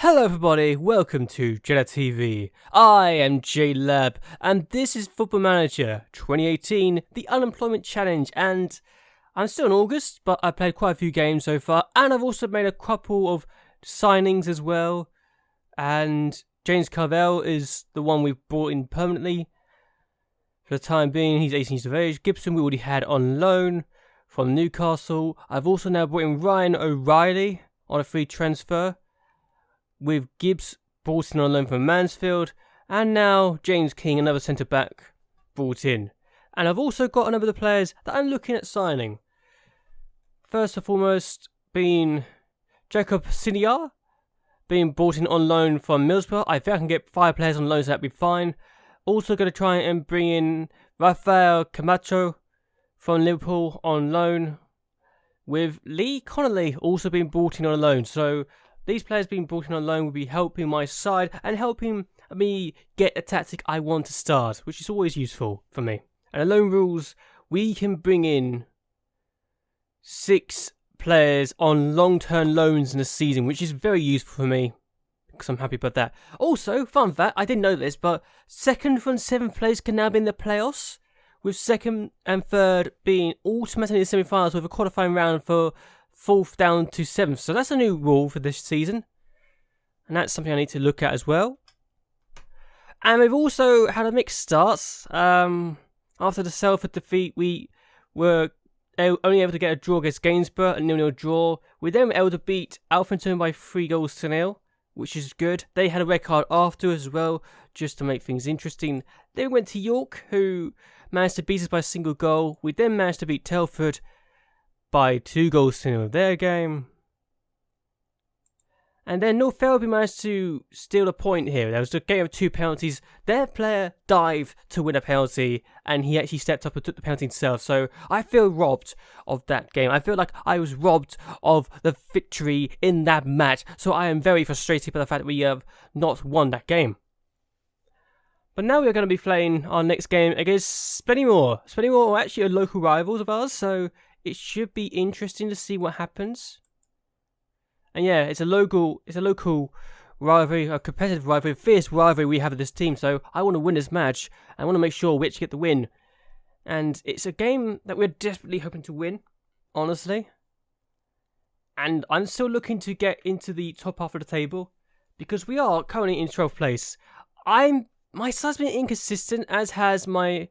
Hello everybody, welcome to JLABTV. I am JLAB, and this is Football Manager 2018, the Unemployment Challenge, and I'm still in August, but I've played quite a few games so far, and I've also made a couple of signings as well, and James Carvell is the one we've brought in permanently. For the time being, he's 18 years of age. Gibson we already had on loan from Newcastle. I've also now brought in Ryan O'Reilly on a free transfer, with Gibbs brought in on loan from Mansfield, and now James King, another centre-back, brought in. And I've also got a number of the players that I'm looking at signing. First and foremost, being Jacob Siniar, being brought in on loan from Middlesbrough. I think I can get 5 players on loan, so that'd be fine. Also going to try and bring in Rafael Camacho from Liverpool on loan, with Lee Connolly also being brought in on loan. So these players being brought in on loan will be helping my side and helping me get a tactic I want to start, which is always useful for me. And the loan rules, we can bring in 6 players on long-term loans in a season, which is very useful for me, because I'm happy about that. Also, fun fact, I didn't know this, but 2nd from 7th place can now be in the playoffs, with 2nd and 3rd being automatically in the semi-finals with a qualifying round for 4th down to 7th. So that's a new rule for this season, and that's something I need to look at as well. And we've also had a mixed starts. After the Salford defeat, we were only able to get a draw against Gainsborough, a 0-0 draw. We then were able to beat Alphington by 3-0, which is good. They had a red card after as well, just to make things interesting. Then we went to York, who managed to beat us by a single goal. We then managed to beat Telford by 2-0 their game. And then North Ferriby managed to steal a point here. There was a game of 2 penalties. Their player dived to win a penalty, and he actually stepped up and took the penalty himself. So I feel robbed of that game. I feel like I was robbed of the victory in that match. So I am very frustrated by the fact that we have not won that game. But now we're going to be playing our next game against Spennymoor. Spennymoor are actually a local rivals of ours, so it should be interesting to see what happens. And yeah, it's a local rivalry, a competitive rivalry, a fierce rivalry we have with this team. So I want to win this match. I want to make sure which get the win. And it's a game that we're desperately hoping to win, honestly. And I'm still looking to get into the top half of the table, because we are currently in 12th place. My side's been inconsistent, as has my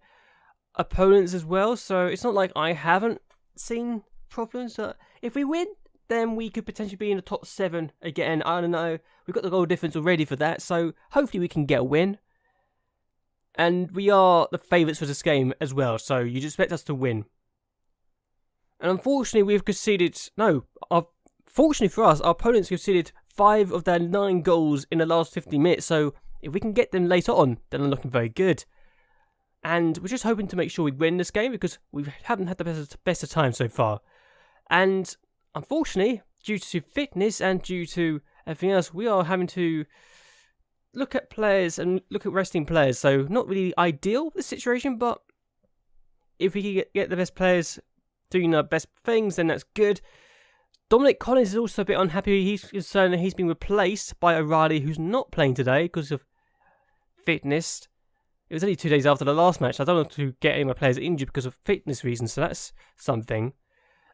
opponents as well. So it's not like I haven't seen problems. If we win, then we could potentially be in the top 7 again. I don't know. We've got the goal difference already for that, so hopefully we can get a win. And we are the favourites for this game as well, so you'd expect us to win. And unfortunately, we've conceded... fortunately for us, our opponents conceded 5 of their 9 goals in the last 50 minutes, so if we can get them later on, then they're looking very good. And we're just hoping to make sure we win this game, because we haven't had the best of time so far. And unfortunately, due to fitness and due to everything else, we are having to look at players and look at resting players. So not really ideal, this situation, but if we can get the best players doing the best things, then that's good. Dominic Collins is also a bit unhappy. He's concerned that he's been replaced by O'Reilly, who's not playing today because of fitness. It was only 2 days after the last match. I don't want to get any of my players injured because of fitness reasons, so that's something.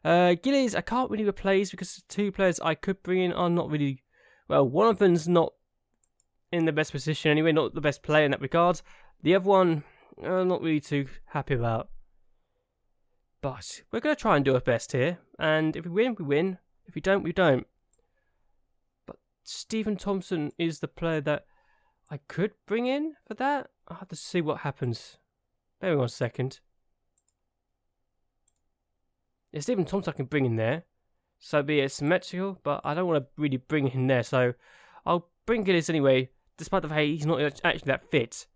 Gillies, I can't really replace because the 2 players I could bring in are not really... Well, one of them's not in the best position anyway, not the best player in that regard. The other one, I'm not really too happy about. But we're going to try and do our best here. And if we win, we win. If we don't, we don't. But Stephen Thompson is the player that I could bring in for that. I'll have to see what happens. Bear with me 1 second. Yeah, Stephen Thompson I can bring in there. So be it symmetrical, but I don't want to really bring him there. So I'll bring Gillis anyway, despite the fact he's not actually that fit.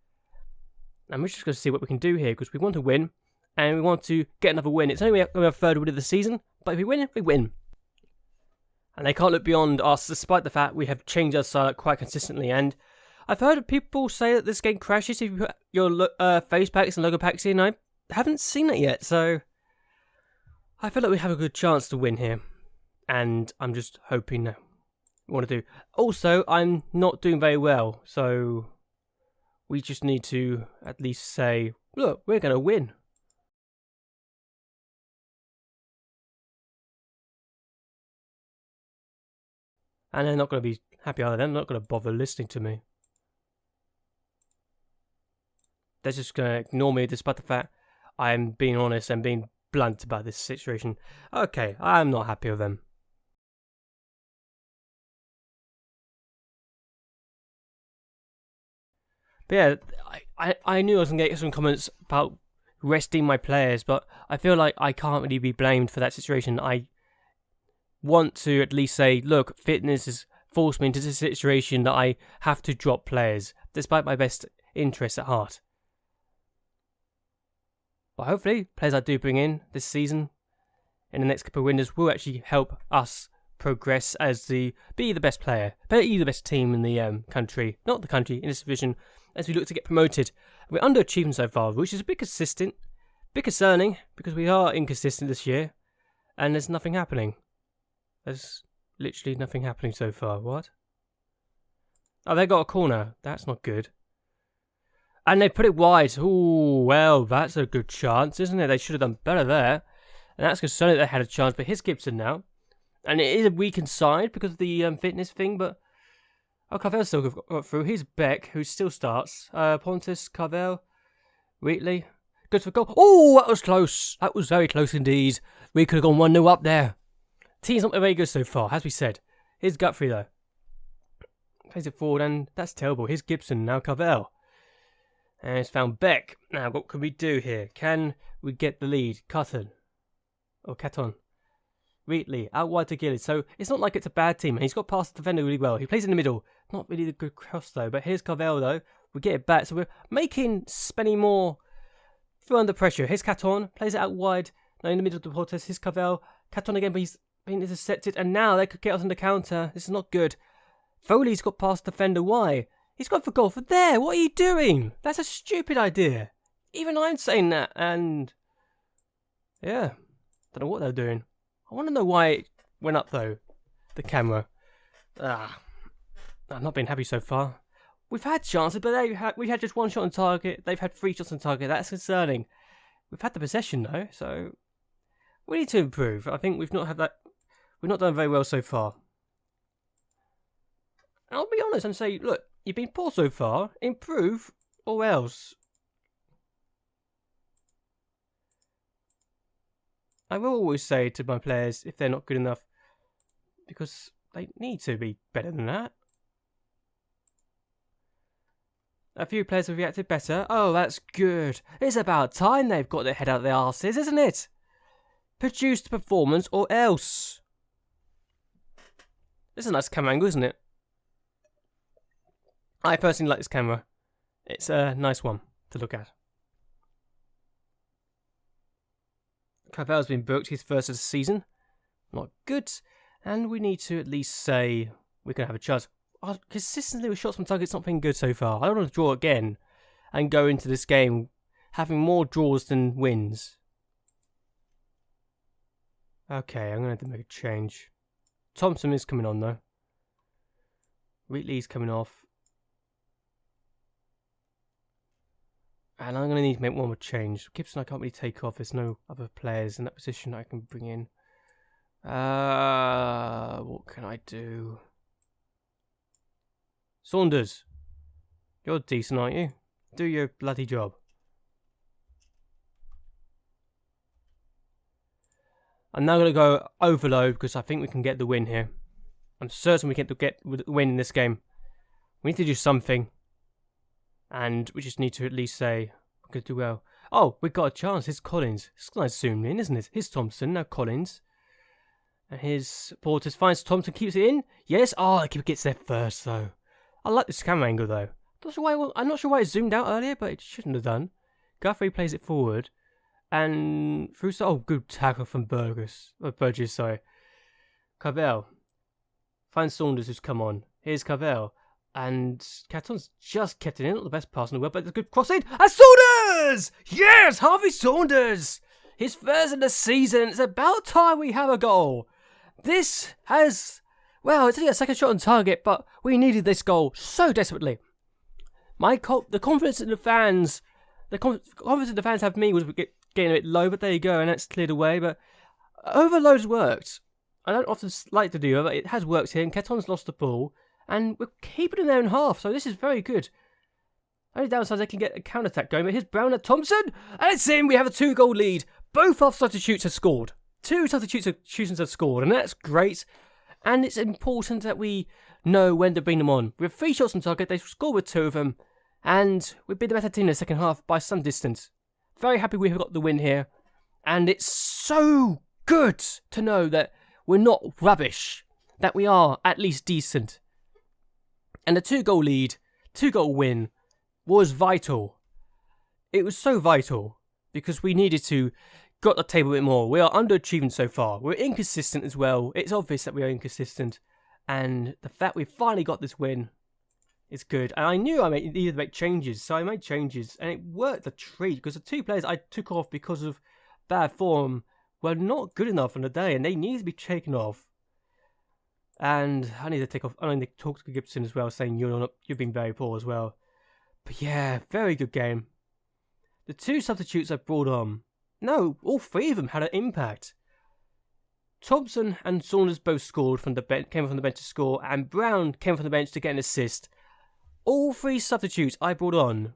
And we're just going to see what we can do here, because we want to win. And we want to get another win. It's only our 3rd win of the season, but if we win, we win. And they can't look beyond us, despite the fact we have changed our side quite consistently. And I've heard people say that this game crashes if you put your face packs and logo packs in. I haven't seen it yet, so I feel like we have a good chance to win here. And I'm just hoping that we want to do. Also, I'm not doing very well, so we just need to at least say, look, we're going to win. And they're not going to be happy either. They're not going to bother listening to me. They're just going to ignore me despite the fact I'm being honest and being blunt about this situation. Okay, I'm not happy with them. But yeah, I knew I was going to get some comments about resting my players, but I feel like I can't really be blamed for that situation. I want to at least say, look, fitness has forced me into this situation that I have to drop players, despite my best interests at heart. But hopefully, players I do bring in this season, in the next couple of windows, will actually help us progress as be the best player, be the best team in the country, not the country, in this division, as we look to get promoted. We're underachieving so far, which is a bit consistent, bit concerning, because we are inconsistent this year, and there's nothing happening. There's literally nothing happening so far. What? Oh, they got a corner. That's not good. And they put it wide. Ooh, well, that's a good chance, isn't it? They should have done better there. And that's concerning that they had a chance. But here's Gibson now. And it is a weakened side because of the fitness thing, but Carvel still got through. Here's Beck, who still starts. Pontus, Carvel, Wheatley. Good for goal. Oh, that was close. That was very close indeed. We could have gone 1-0 up there. Team's not very good so far, as we said. Here's Guthrie, though. Plays it forward, and that's terrible. Here's Gibson, now Carvel. And it's found Beck. Now, what can we do here? Can we get the lead? Cotton. Or Caton. Wheatley, out wide to Gillis. So it's not like it's a bad team. He's got past the defender really well. He plays in the middle. Not really the good cross though. But here's Carvel though. We get it back. So we're making Spennymoor feel under pressure. Here's Caton. Plays it out wide. Now in the middle of the protest. Here's Carvel. Caton again, but he's been intercepted. And now they could get us on the counter. This is not good. Foley's got past the defender. Why? He's gone for goal for there. What are you doing? That's a stupid idea. Even I'm saying that. And yeah. Don't know what they're doing. I want to know why it went up, though. The camera. I've not been happy so far. We've had chances, but we've had just one shot on target. They've had 3 shots on target. That's concerning. We've had the possession, though, so we need to improve. I think we've not had that. We've not done very well so far. And I'll be honest and say, look, you've been poor so far. Improve, or else. I will always say to my players if they're not good enough, because they need to be better than that. A few players have reacted better. Oh, that's good. It's about time they've got their head out of their arses, isn't it? Produce the performance or else. This is a nice camera angle, isn't it? I personally like this camera. It's a nice one to look at. Carvel's been booked, his first of the season. Not good. And we need to at least say we can have a chance. Consistently with shots from target's not been good so far. I don't want to draw again and go into this game having more draws than wins. Okay, I'm going to have to make a change. Thompson is coming on though. Wheatley's coming off. And I'm going to need to make one more change. Gibson I can't really take off. There's no other players in that position I can bring in. What can I do? Saunders. You're decent, aren't you? Do your bloody job. I'm now going to go overload because I think we can get the win here. I'm certain we can get the win in this game. We need to do something. And we just need to at least say we could do well. Oh, we got a chance. Here's Collins. It's nice zoomed in, isn't it? Here's Thompson. Now Collins. And here's Portis finds Thompson, keeps it in. Yes. Oh, the keeper gets there first, though. I like this camera angle, though. I'm not sure why it zoomed out earlier, but it shouldn't have done. Guthrie plays it forward. And through. Oh, good tackle from Burgess. Sorry. Carvel finds Saunders, who's come on. Here's Carvel. And Caton's just kept it in. Not the best pass in the world, but it's a good cross in. And Saunders! Yes! Harvey Saunders! His first in the season. It's about time we have a goal. This has Well, it's only a second shot on target, but we needed this goal so desperately. The confidence in the fans, have me was getting a bit low, but there you go, and that's cleared away. But overloads worked. I don't often like to do it, but it has worked here. And Keton's lost the ball, and we're keeping them in their own half, so this is very good. Only downside they can get a counter-attack going, but here's Brown at Thompson, and it's in. We have a 2-goal lead. Both our substitutes have scored. 2 substitutions have scored, and that's great. And it's important that we know when to bring them on. We have 3 shots on target. They scored with 2 of them, and we've been the better team in the second half by some distance. Very happy we have got the win here, and it's so good to know that we're not rubbish, that we are at least decent. And the 2-goal lead, 2-goal win, was vital. It was so vital because we needed to got the table a bit more. We are underachieving so far. We're inconsistent as well. It's obvious that we are inconsistent, and the fact we finally got this win is good. And I knew I needed to make changes, so I made changes, and it worked a treat because the 2 players I took off because of bad form were not good enough on the day, and they needed to be taken off. And I need to take off. I need to talk to Gibson as well, saying you've been very poor as well. But yeah, very good game. The 2 substitutes I brought on, no, all 3 of them had an impact. Thompson and Saunders both scored from the bench, came from the bench to score, and Brown came from the bench to get an assist. All 3 substitutes I brought on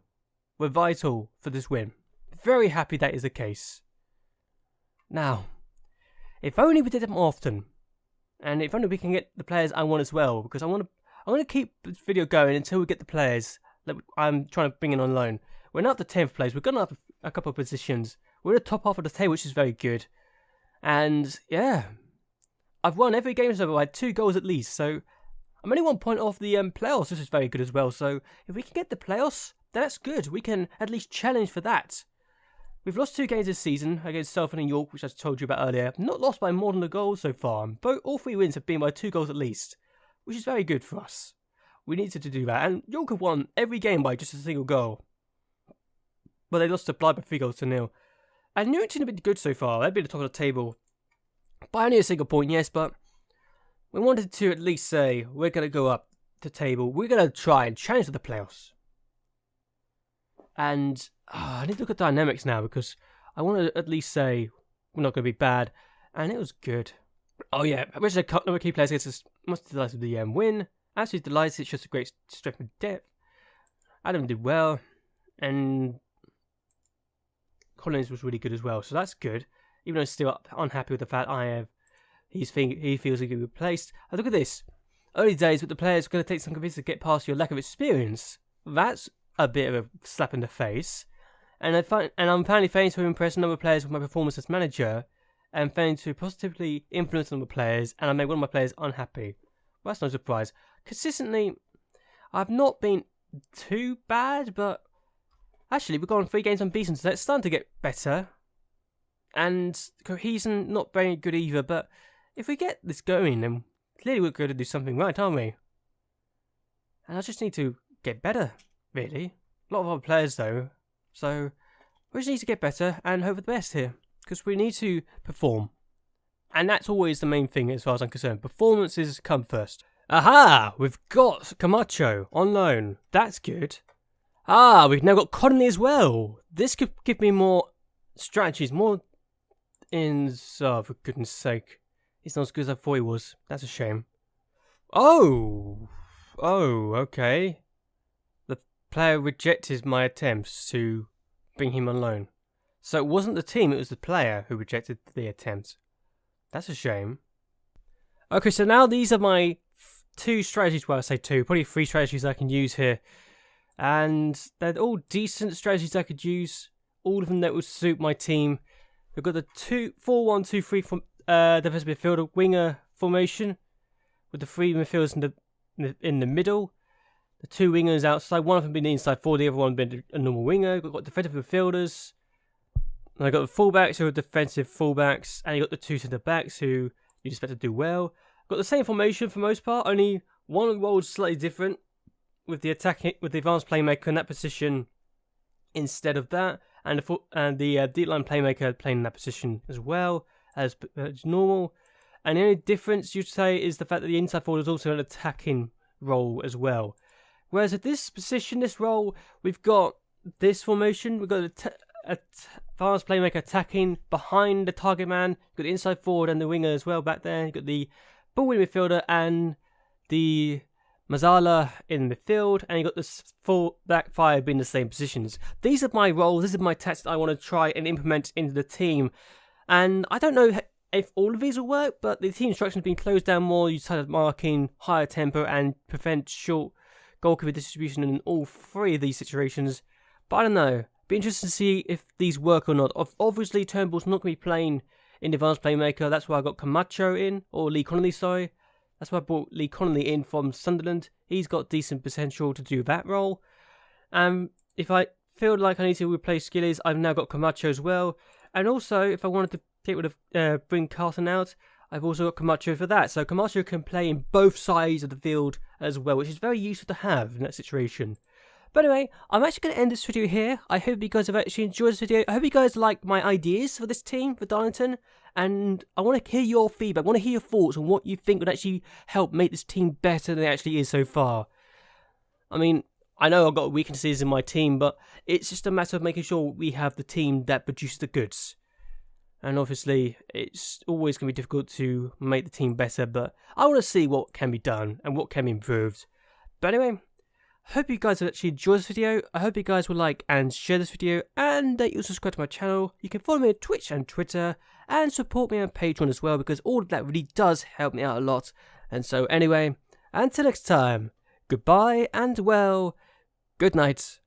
were vital for this win. Very happy that is the case. Now, if only we did it more often, and if only we can get the players I want as well, because I want to keep this video going until we get the players that I'm trying to bring in on loan. We're not the 10th place. We've gone up a couple of positions. We're in the top half of the table, which is very good. And yeah, I've won every game so far. I had 2 goals at least. So I'm only 1 point off the playoffs, which is very good as well. So if we can get the playoffs, that's good. We can at least challenge for that. We've lost 2 games this season against Salford and York, which I told you about earlier. Not lost by more than a goal so far. All 3 wins have been by 2 goals at least, which is very good for us. We needed to do that. And York have won every game by just a single goal. But they lost to Blythe by 3-0. And Newington have been good so far. They've been at the top of the table by only a single point, yes, but we wanted to at least say we're going to go up the table. We're going to try and challenge for the playoffs. And I need to look at dynamics now because I want to at least say we're not going to be bad. And it was good. Oh yeah, I wish a couple of key players against us. Must be delighted with the win. Absolutely delighted. It's just a great strength and depth. Adam did well. And Collins was really good as well, so that's good. Even though I'm still unhappy with the fact he feels he can be replaced. And look at this. Early days, but the players are going to take some convincing to get past your lack of experience. That's a bit of a slap in the face. And I'm apparently failing to impress a number of players with my performance as manager, and failing to positively influence a number of players, and I made one of my players unhappy. Well, that's no surprise. Consistently, I've not been too bad, but actually, we've gone 3 games unbeaten, so it's starting to get better. And cohesion, not very good either, but if we get this going, then clearly we're going to do something right, aren't we? And I just need to get better, really. A lot of other players, though. So, we just need to get better and hope for the best here. Because we need to perform. And that's always the main thing as far as I'm concerned. Performances come first. Aha! We've got Camacho on loan. That's good. Ah, we've now got Connolly as well. This could give me more strategies, more oh, for goodness sake. He's not as good as I thought he was. That's a shame. Oh, okay. The player rejected my attempts to bring him on loan. So it wasn't the team, it was the player who rejected the attempt. That's a shame. Okay, so now these are my 2 strategies. Well, I say 2, probably 3 strategies I can use here. And they're all decent strategies I could use. All of them that would suit my team. We've got the 4-1-2-3 from defensive midfielder winger formation with the 3 midfielders in the middle. The 2 wingers outside. One of them being the inside 4, the other one being a normal winger. We've got defensive midfielders. And I got the fullbacks who are defensive fullbacks, and you got the 2 centre backs who you expect to do well. Got the same formation for most part. Only one role is slightly different. With the advanced playmaker in that position instead of that, and the deep line playmaker playing in that position as well as normal, And the only difference you'd say is the fact that the inside forward is also an attacking role as well. Whereas at this position, this role, we've got this formation. We've got a advanced playmaker attacking behind the target man. You've got the inside forward and the winger as well back there. You've got the ball-winning midfielder and the Mazzala in midfield, and you've got the full back five being the same positions. These are my roles. This is my tactics I want to try and implement into the team. And I don't know if all of these will work, but the team instructions have been closed down more. You started marking higher tempo and prevent short goalkeeper distribution in all three of these situations. But I don't know. Be interested to see if these work or not. Obviously, Turnbull's not going to be playing in the advanced playmaker. That's why I got Camacho in, or Lee Connolly, sorry. That's why I brought Lee Connolly in from Sunderland. He's got decent potential to do that role. If I feel like I need to replace Skillies, I've now got Camacho as well. And also, if I wanted to get rid of bring Carlton out, I've also got Camacho for that. So Camacho can play in both sides of the field as well, which is very useful to have in that situation. But anyway, I'm actually going to end this video here. I hope you guys have actually enjoyed this video. I hope you guys like my ideas for this team, for Darlington. And I want to hear your feedback. I want to hear your thoughts on what you think would actually help make this team better than it actually is so far. I mean, I know I've got weaknesses in my team, but it's just a matter of making sure we have the team that produces the goods. And obviously, it's always going to be difficult to make the team better, but I want to see what can be done and what can be improved. But anyway, hope you guys have actually enjoyed this video. I hope you guys will like and share this video, and that you'll subscribe to my channel. You can follow me on Twitch and Twitter, and support me on Patreon as well, because all of that really does help me out a lot. And so anyway, until next time, goodbye and well, good night.